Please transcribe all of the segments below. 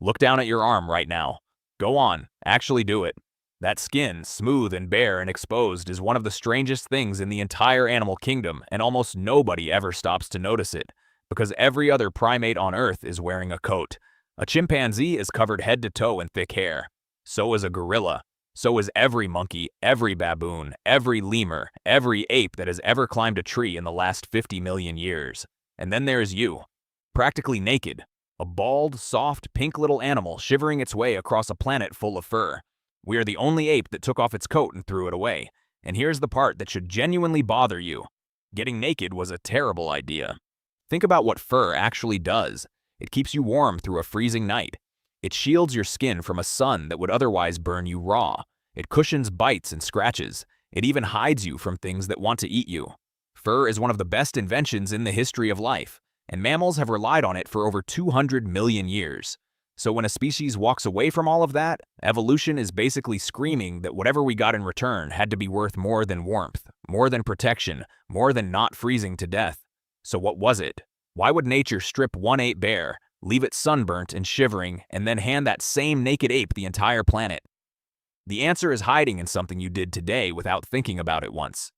Look down at your arm right now. Go on, actually do it. That skin, smooth and bare and exposed, is one of the strangest things in the entire animal kingdom, and almost nobody ever stops to notice it, because every other primate on Earth is wearing a coat. A chimpanzee is covered head to toe in thick hair. So is a gorilla. So is every monkey, every baboon, every lemur, every ape that has ever climbed a tree in the last 50 million years. And then there is you, practically naked. A bald, soft, pink little animal shivering its way across a planet full of fur. We are the only ape that took off its coat and threw it away. And here's the part that should genuinely bother you. Getting naked was a terrible idea. Think about what fur actually does. It keeps you warm through a freezing night. It shields your skin from a sun that would otherwise burn you raw. It cushions bites and scratches. It even hides you from things that want to eat you. Fur is one of the best inventions in the history of life, and mammals have relied on it for over 200 million years. So when a species walks away from all of that, evolution is basically screaming that whatever we got in return had to be worth more than warmth, more than protection, more than not freezing to death. So what was it? Why would nature strip one ape bare, leave it sunburnt and shivering, and then hand that same naked ape the entire planet? The answer is hiding in something you did today without thinking about it once.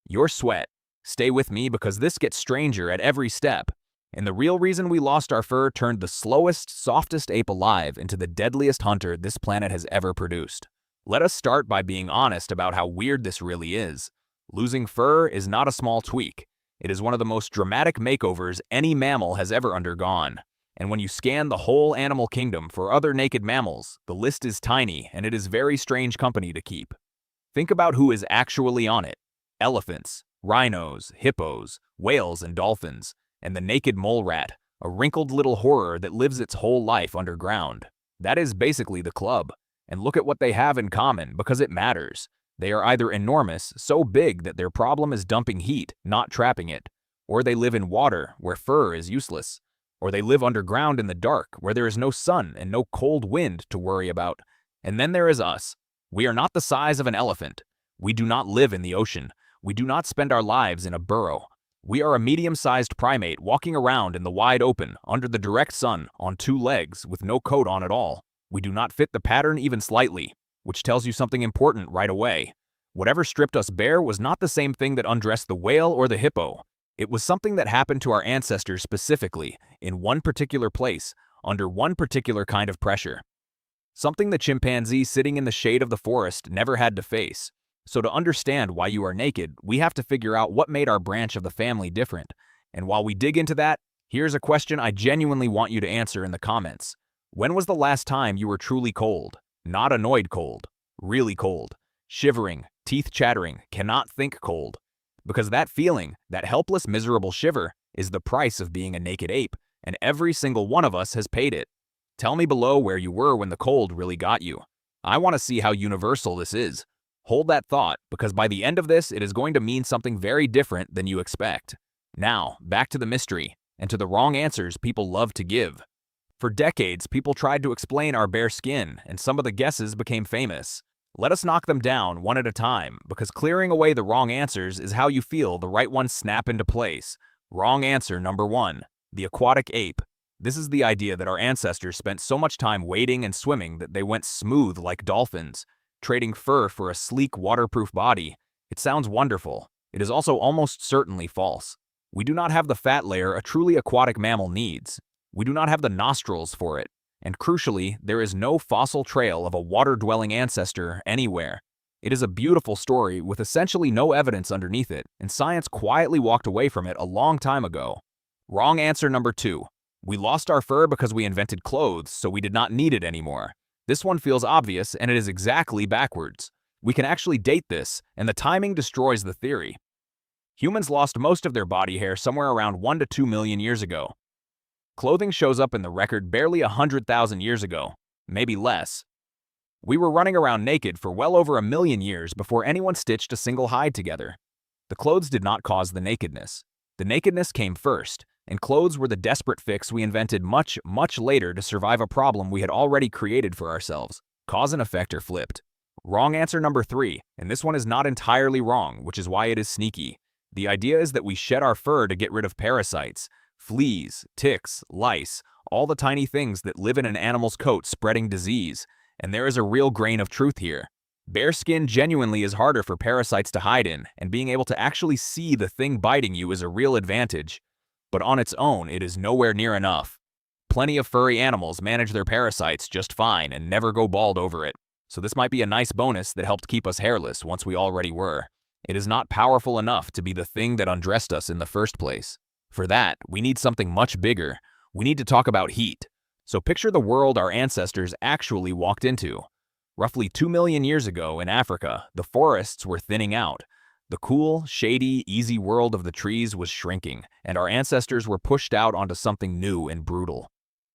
Your sweat. Stay with me because this gets stranger at every step. And the real reason we lost our fur turned the slowest, softest ape alive into the deadliest hunter this planet has ever produced. Let us start by being honest about how weird this really is. Losing fur is not a small tweak. It is one of the most dramatic makeovers any mammal has ever undergone. And when you scan the whole animal kingdom for other naked mammals, the list is tiny and it is very strange company to keep. Think about who is actually on it. Elephants, rhinos, hippos, whales, and dolphins. And the naked mole rat, a wrinkled little horror that lives its whole life underground. That is basically the club. And look at what they have in common, because it matters. They are either enormous, so big that their problem is dumping heat, not trapping it. Or they live in water, where fur is useless. Or they live underground in the dark, where there is no sun and no cold wind to worry about. And then there is us. We are not the size of an elephant. We do not live in the ocean. We do not spend our lives in a burrow. We are a medium-sized primate walking around in the wide open, under the direct sun, on two legs, with no coat on at all. We do not fit the pattern even slightly, which tells you something important right away. Whatever stripped us bare was not the same thing that undressed the whale or the hippo. It was something that happened to our ancestors specifically, in one particular place, under one particular kind of pressure. Something the chimpanzee sitting in the shade of the forest never had to face. So to understand why you are naked, we have to figure out what made our branch of the family different. And while we dig into that, here's a question I genuinely want you to answer in the comments. When was the last time you were truly cold? Not annoyed cold. Really cold. Shivering, teeth chattering, cannot think cold. Because that feeling, that helpless, miserable shiver, is the price of being a naked ape, and every single one of us has paid it. Tell me below where you were when the cold really got you. I want to see how universal this is. Hold that thought, because by the end of this, it is going to mean something very different than you expect. Now, back to the mystery, and to the wrong answers people love to give. For decades, people tried to explain our bare skin, and some of the guesses became famous. Let us knock them down one at a time, because clearing away the wrong answers is how you feel the right ones snap into place. Wrong answer number 1, the aquatic ape. This is the idea that our ancestors spent so much time wading and swimming that they went smooth like dolphins. Trading fur for a sleek, waterproof body. It sounds wonderful. It is also almost certainly false. We do not have the fat layer a truly aquatic mammal needs. We do not have the nostrils for it. And crucially, there is no fossil trail of a water-dwelling ancestor anywhere. It is a beautiful story with essentially no evidence underneath it, and science quietly walked away from it a long time ago. Wrong answer number 2. We lost our fur because we invented clothes, so we did not need it anymore. This one feels obvious, and it is exactly backwards. We can actually date this, and the timing destroys the theory. Humans lost most of their body hair somewhere around 1 to 2 million years ago. Clothing shows up in the record barely 100,000 years ago, maybe less. We were running around naked for well over 1 million years before anyone stitched a single hide together. The clothes did not cause the nakedness. The nakedness came first, and clothes were the desperate fix we invented much, much later to survive a problem we had already created for ourselves. Cause and effect are flipped. Wrong answer number 3, and this one is not entirely wrong, which is why it is sneaky. The idea is that we shed our fur to get rid of parasites. Fleas, ticks, lice, all the tiny things that live in an animal's coat spreading disease. And there is a real grain of truth here. Bare skin genuinely is harder for parasites to hide in, and being able to actually see the thing biting you is a real advantage. But on its own, it is nowhere near enough. Plenty of furry animals manage their parasites just fine and never go bald over it. So this might be a nice bonus that helped keep us hairless once we already were. It is not powerful enough to be the thing that undressed us in the first place. For that, we need something much bigger. We need to talk about heat. So picture the world our ancestors actually walked into. Roughly 2 million years ago in Africa, the forests were thinning out. The cool, shady, easy world of the trees was shrinking, and our ancestors were pushed out onto something new and brutal.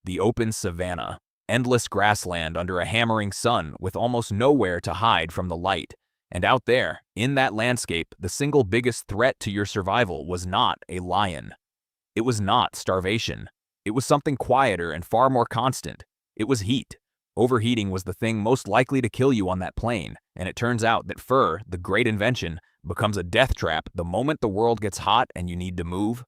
The open savanna. Endless grassland under a hammering sun with almost nowhere to hide from the light. And out there, in that landscape, the single biggest threat to your survival was not a lion. It was not starvation. It was something quieter and far more constant. It was heat. Overheating was the thing most likely to kill you on that plane, and it turns out that fur, the great invention, becomes a death trap the moment the world gets hot and you need to move.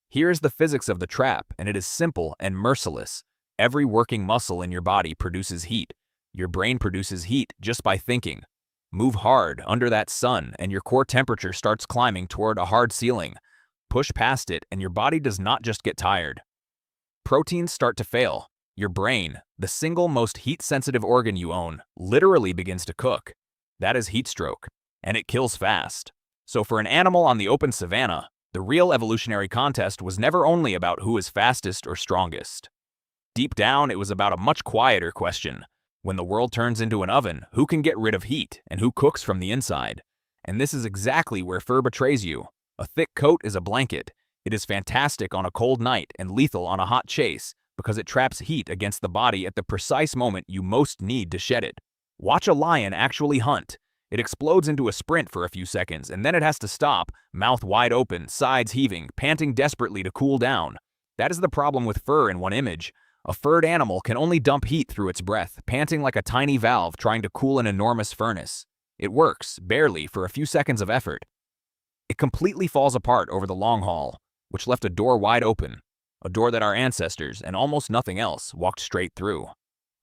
Here is the physics of the trap, and it is simple and merciless. Every working muscle in your body produces heat. Your brain produces heat just by thinking. Move hard under that sun, and your core temperature starts climbing toward a hard ceiling. Push past it, and your body does not just get tired. Proteins start to fail. Your brain, the single most heat-sensitive organ you own, literally begins to cook. That is heat stroke, and it kills fast. So for an animal on the open savanna, the real evolutionary contest was never only about who is fastest or strongest. Deep down, it was about a much quieter question. When the world turns into an oven, who can get rid of heat and who cooks from the inside? And this is exactly where fur betrays you. A thick coat is a blanket. It is fantastic on a cold night and lethal on a hot chase because it traps heat against the body at the precise moment you most need to shed it. Watch a lion actually hunt. It explodes into a sprint for a few seconds, and then it has to stop, mouth wide open, sides heaving, panting desperately to cool down. That is the problem with fur in one image. A furred animal can only dump heat through its breath, panting like a tiny valve trying to cool an enormous furnace. It works, barely, for a few seconds of effort. It completely falls apart over the long haul, which left a door wide open. A door that our ancestors, and almost nothing else, walked straight through.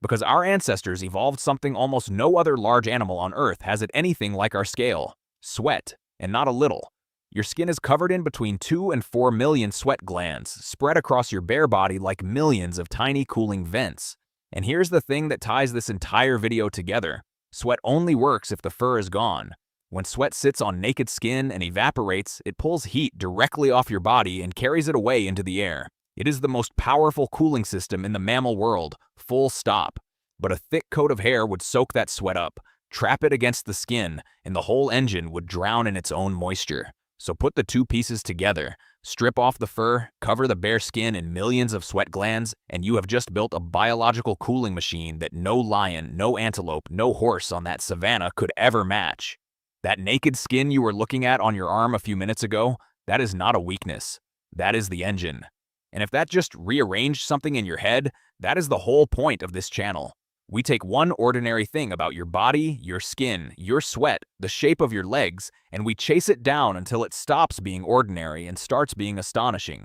Because our ancestors evolved something almost no other large animal on Earth has it anything like our scale. Sweat, and not a little. Your skin is covered in between 2 and 4 million sweat glands, spread across your bare body like millions of tiny cooling vents. And here's the thing that ties this entire video together. Sweat only works if the fur is gone. When sweat sits on naked skin and evaporates, it pulls heat directly off your body and carries it away into the air. It is the most powerful cooling system in the mammal world, full stop. But a thick coat of hair would soak that sweat up, trap it against the skin, and the whole engine would drown in its own moisture. So put the two pieces together, strip off the fur, cover the bare skin in millions of sweat glands, and you have just built a biological cooling machine that no lion, no antelope, no horse on that savanna could ever match. That naked skin you were looking at on your arm a few minutes ago, that is not a weakness. That is the engine. And if that just rearranged something in your head, that is the whole point of this channel. We take one ordinary thing about your body, your skin, your sweat, the shape of your legs, and we chase it down until it stops being ordinary and starts being astonishing.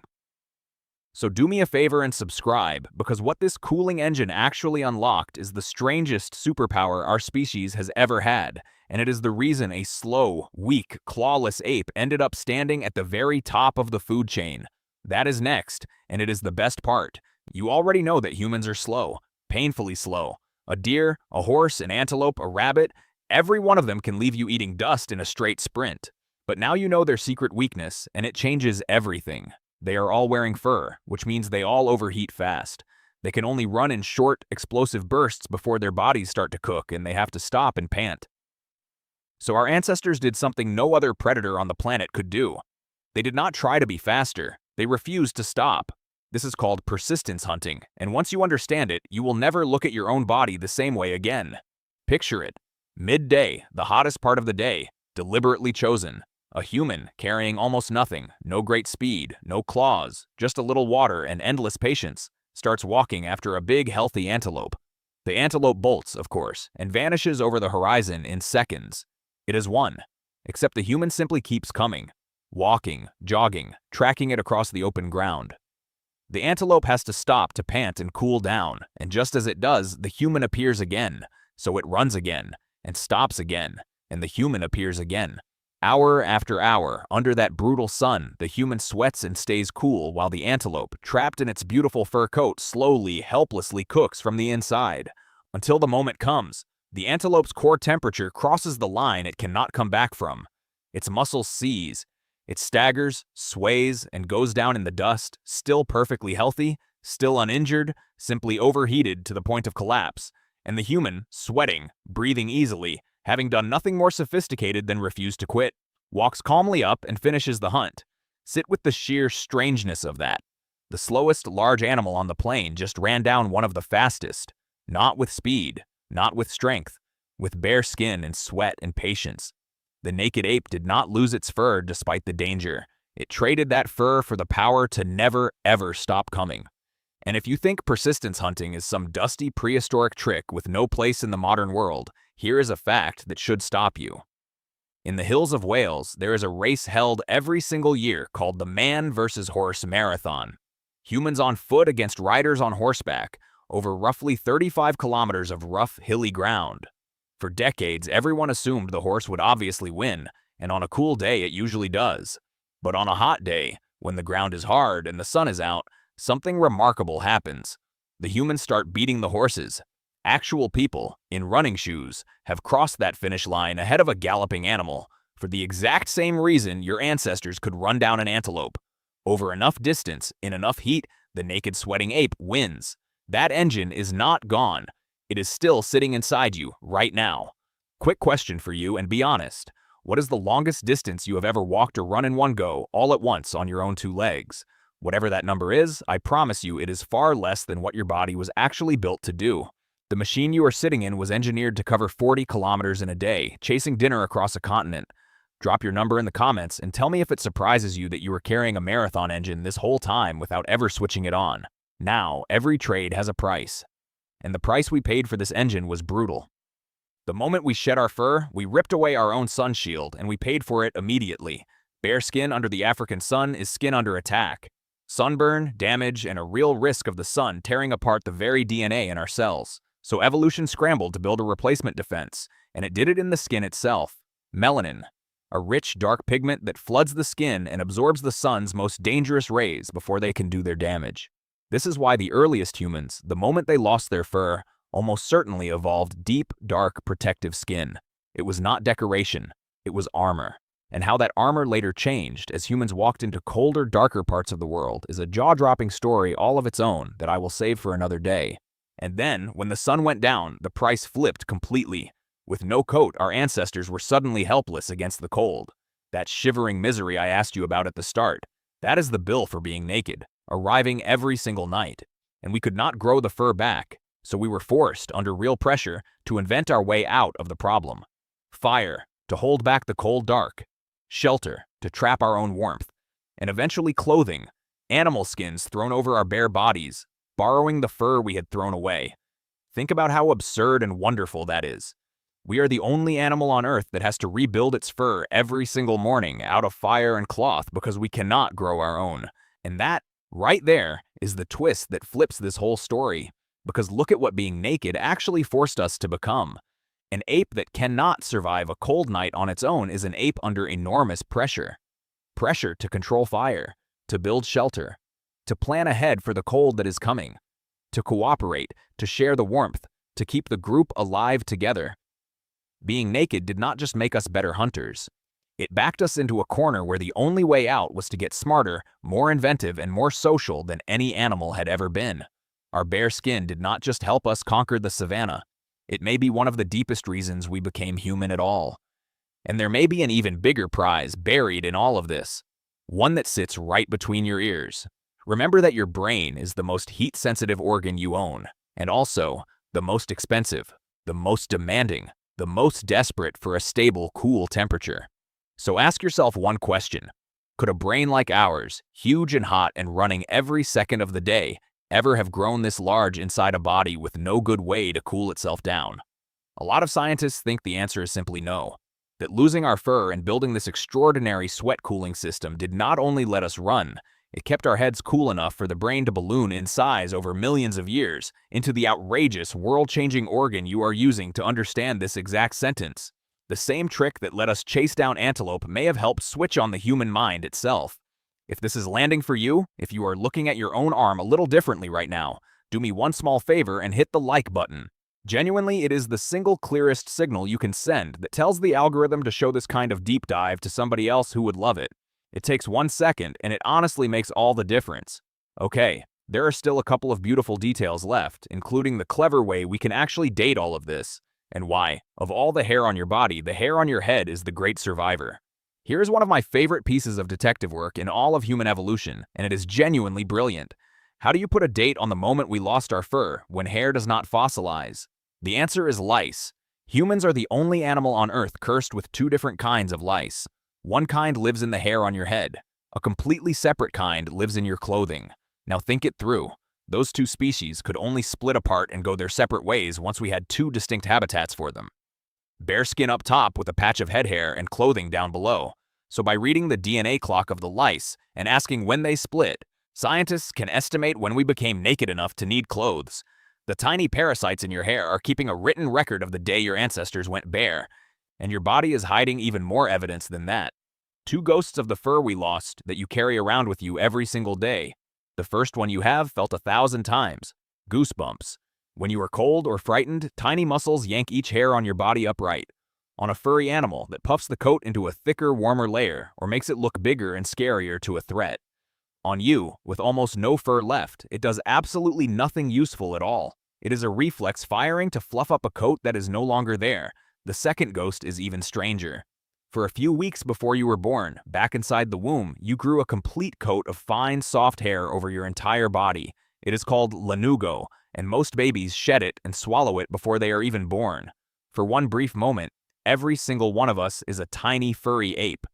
So do me a favor and subscribe, because what this cooling engine actually unlocked is the strangest superpower our species has ever had, and it is the reason a slow, weak, clawless ape ended up standing at the very top of the food chain. That is next, and it is the best part. You already know that humans are slow, painfully slow. A deer, a horse, an antelope, a rabbit, every one of them can leave you eating dust in a straight sprint. But now you know their secret weakness, and it changes everything. They are all wearing fur, which means they all overheat fast. They can only run in short, explosive bursts before their bodies start to cook and they have to stop and pant. So our ancestors did something no other predator on the planet could do. They did not try to be faster. They refused to stop. This is called persistence hunting, and once you understand it, you will never look at your own body the same way again. Picture it. Midday, the hottest part of the day, deliberately chosen. A human carrying almost nothing, no great speed, no claws, just a little water and endless patience, starts walking after a big, healthy antelope. The antelope bolts, of course, and vanishes over the horizon in seconds. It is won, except the human simply keeps coming, walking, jogging, tracking it across the open ground. The antelope has to stop to pant and cool down, and just as it does, the human appears again. So it runs again, and stops again, and the human appears again. Hour after hour, under that brutal sun, the human sweats and stays cool while the antelope, trapped in its beautiful fur coat, slowly, helplessly cooks from the inside. Until the moment comes, the antelope's core temperature crosses the line it cannot come back from. Its muscles seize. It staggers, sways, and goes down in the dust, still perfectly healthy, still uninjured, simply overheated to the point of collapse. And the human, sweating, breathing easily, having done nothing more sophisticated than refuse to quit, walks calmly up and finishes the hunt. Sit with the sheer strangeness of that. The slowest large animal on the plain just ran down one of the fastest. Not with speed, not with strength, with bare skin and sweat and patience. The naked ape did not lose its fur despite the danger. It traded that fur for the power to never, ever stop coming. And if you think persistence hunting is some dusty prehistoric trick with no place in the modern world, here is a fact that should stop you. In the hills of Wales, there is a race held every single year called the Man versus Horse Marathon. Humans on foot against riders on horseback, over roughly 35 kilometers of rough, hilly ground. For decades, everyone assumed the horse would obviously win, and on a cool day it usually does. But on a hot day, when the ground is hard and the sun is out, something remarkable happens. The humans start beating the horses. Actual people, in running shoes, have crossed that finish line ahead of a galloping animal, for the exact same reason your ancestors could run down an antelope. Over enough distance, in enough heat, the naked sweating ape wins. That engine is not gone. It is still sitting inside you, right now. Quick question for you, and be honest. What is the longest distance you have ever walked or run in one go, all at once on your own two legs? Whatever that number is, I promise you it is far less than what your body was actually built to do. The machine you are sitting in was engineered to cover 40 kilometers in a day, chasing dinner across a continent. Drop your number in the comments and tell me if it surprises you that you were carrying a marathon engine this whole time without ever switching it on. Now, every trade has a price. And the price we paid for this engine was brutal. The moment we shed our fur, we ripped away our own sun shield, and we paid for it immediately. Bare skin under the African sun is skin under attack. Sunburn, damage, and a real risk of the sun tearing apart the very DNA in our cells. So evolution scrambled to build a replacement defense, and it did it in the skin itself. Melanin, a rich, dark pigment that floods the skin and absorbs the sun's most dangerous rays before they can do their damage. This is why the earliest humans, the moment they lost their fur, almost certainly evolved deep, dark, protective skin. It was not decoration, it was armor. And how that armor later changed as humans walked into colder, darker parts of the world is a jaw-dropping story all of its own that I will save for another day. And then, when the sun went down, the price flipped completely. With no coat, our ancestors were suddenly helpless against the cold. That shivering misery I asked you about at the start, that is the bill for being naked, arriving every single night. And we could not grow the fur back, so we were forced, under real pressure, to invent our way out of the problem. Fire, to hold back the cold dark. Shelter, to trap our own warmth. And eventually clothing, animal skins thrown over our bare bodies, borrowing the fur we had thrown away. Think about how absurd and wonderful that is. We are the only animal on Earth that has to rebuild its fur every single morning out of fire and cloth because we cannot grow our own. And that, right there, is the twist that flips this whole story. Because look at what being naked actually forced us to become. An ape that cannot survive a cold night on its own is an ape under enormous pressure. Pressure to control fire, to build shelter, to plan ahead for the cold that is coming, to cooperate, to share the warmth, to keep the group alive together. Being naked did not just make us better hunters. It backed us into a corner where the only way out was to get smarter, more inventive, and more social than any animal had ever been. Our bare skin did not just help us conquer the savanna. It may be one of the deepest reasons we became human at all. And there may be an even bigger prize buried in all of this. One that sits right between your ears. Remember that your brain is the most heat-sensitive organ you own, and also the most expensive, the most demanding, the most desperate for a stable, cool temperature. So ask yourself one question. Could a brain like ours, huge and hot and running every second of the day, ever have grown this large inside a body with no good way to cool itself down? A lot of scientists think the answer is simply no. That losing our fur and building this extraordinary sweat cooling system did not only let us run, It kept our heads cool enough for the brain to balloon in size over millions of years into the outrageous, world-changing organ you are using to understand this exact sentence. The same trick that let us chase down antelope may have helped switch on the human mind itself. If this is landing for you, if you are looking at your own arm a little differently right now, do me one small favor and hit the like button. Genuinely, it is the single clearest signal you can send that tells the algorithm to show this kind of deep dive to somebody else who would love it. It takes 1 second, and it honestly makes all the difference. Okay, there are still a couple of beautiful details left, including the clever way we can actually date all of this. And why, of all the hair on your body, the hair on your head is the great survivor. Here's one of my favorite pieces of detective work in all of human evolution, and it is genuinely brilliant. How do you put a date on the moment we lost our fur, when hair does not fossilize? The answer is lice. Humans are the only animal on Earth cursed with 2 different kinds of lice. One kind lives in the hair on your head. A completely separate kind lives in your clothing. Now think it through. Those 2 species could only split apart and go their separate ways once we had 2 distinct habitats for them. Bare skin up top with a patch of head hair and clothing down below. So by reading the DNA clock of the lice and asking when they split, scientists can estimate when we became naked enough to need clothes. The tiny parasites in your hair are keeping a written record of the day your ancestors went bare, and your body is hiding even more evidence than that. 2 ghosts of the fur we lost that you carry around with you every single day. The first one you have felt 1,000 times. Goosebumps. When you are cold or frightened, tiny muscles yank each hair on your body upright. On a furry animal that puffs the coat into a thicker, warmer layer or makes it look bigger and scarier to a threat. On you, with almost no fur left, it does absolutely nothing useful at all. It is a reflex firing to fluff up a coat that is no longer there. The second ghost is even stranger. For a few weeks before you were born, back inside the womb, you grew a complete coat of fine, soft hair over your entire body. It is called lanugo, and most babies shed it and swallow it before they are even born. For one brief moment, every single one of us is a tiny furry ape.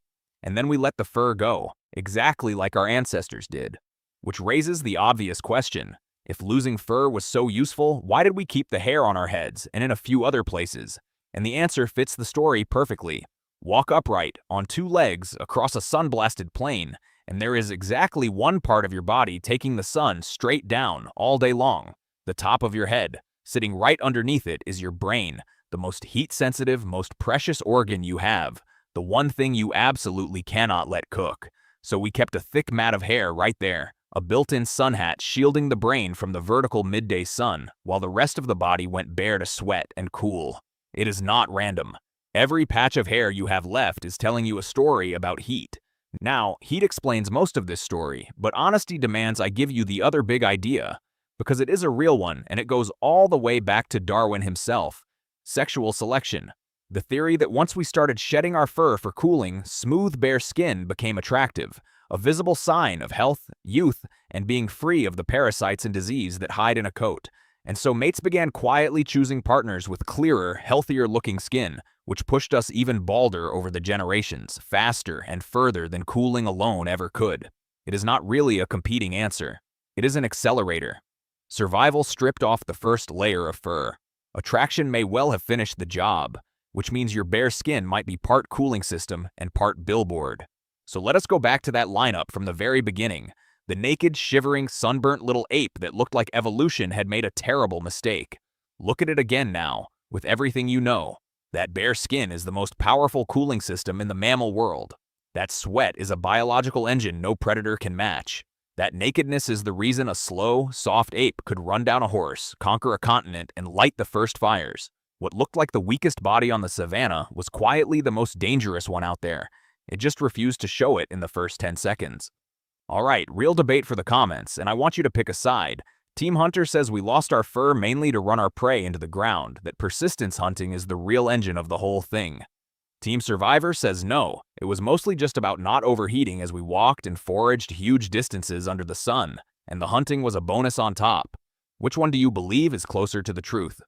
And then we let the fur go, exactly like our ancestors did. Which raises the obvious question. If losing fur was so useful, why did we keep the hair on our heads and in a few other places? And the answer fits the story perfectly. Walk upright, on 2 legs, across a sun-blasted plain, and there is exactly one part of your body taking the sun straight down all day long. The top of your head. Sitting right underneath it is your brain, the most heat-sensitive, most precious organ you have, the one thing you absolutely cannot let cook. So we kept a thick mat of hair right there, a built-in sun hat shielding the brain from the vertical midday sun, while the rest of the body went bare to sweat and cool. It is not random. Every patch of hair you have left is telling you a story about heat. Now, heat explains most of this story, but honesty demands I give you the other big idea, because it is a real one and it goes all the way back to Darwin himself. Sexual selection. The theory that once we started shedding our fur for cooling, smooth bare skin became attractive, a visible sign of health, youth, and being free of the parasites and disease that hide in a coat. And so mates began quietly choosing partners with clearer, healthier-looking skin, which pushed us even balder over the generations, faster and further than cooling alone ever could. It is not really a competing answer. It is an accelerator. Survival stripped off the first layer of fur. Attraction may well have finished the job, which means your bare skin might be part cooling system and part billboard. So let us go back to that lineup from the very beginning. The naked, shivering, sunburnt little ape that looked like evolution had made a terrible mistake. Look at it again now, with everything you know. That bare skin is the most powerful cooling system in the mammal world. That sweat is a biological engine no predator can match. That nakedness is the reason a slow, soft ape could run down a horse, conquer a continent, and light the first fires. What looked like the weakest body on the savanna was quietly the most dangerous one out there. It just refused to show it in the first 10 seconds. Alright, real debate for the comments, and I want you to pick a side. Team Hunter says we lost our fur mainly to run our prey into the ground, that persistence hunting is the real engine of the whole thing. Team Survivor says no, it was mostly just about not overheating as we walked and foraged huge distances under the sun, and the hunting was a bonus on top. Which one do you believe is closer to the truth?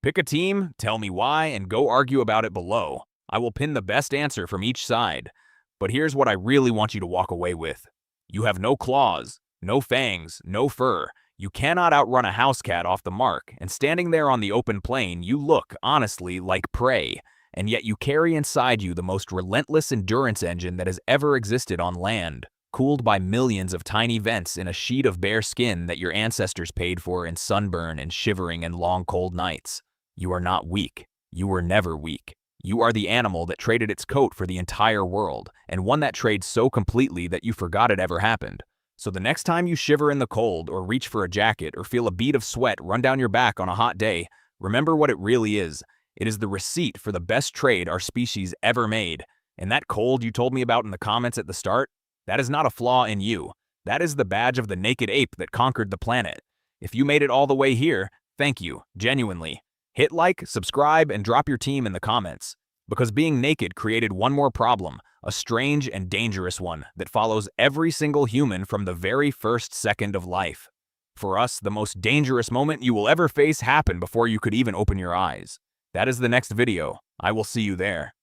Pick a team, tell me why, and go argue about it below. I will pin the best answer from each side. But here's what I really want you to walk away with. You have no claws, no fangs, no fur. You cannot outrun a house cat off the mark, and standing there on the open plain, you look, honestly, like prey. And yet you carry inside you the most relentless endurance engine that has ever existed on land. cooled by millions of tiny vents in a sheet of bare skin that your ancestors paid for in sunburn and shivering and long cold nights. You are not weak. You were never weak. You are the animal that traded its coat for the entire world, and won that trade so completely that you forgot it ever happened. So the next time you shiver in the cold, or reach for a jacket, or feel a bead of sweat run down your back on a hot day, remember what it really is. It is the receipt for the best trade our species ever made. And that cold you told me about in the comments at the start, that is not a flaw in you. That is the badge of the naked ape that conquered the planet. If you made it all the way here, thank you, genuinely. Hit like, subscribe, and drop your team in the comments. Because being naked created one more problem, a strange and dangerous one that follows every single human from the very first second of life. For us, the most dangerous moment you will ever face happened before you could even open your eyes. That is the next video. I will see you there.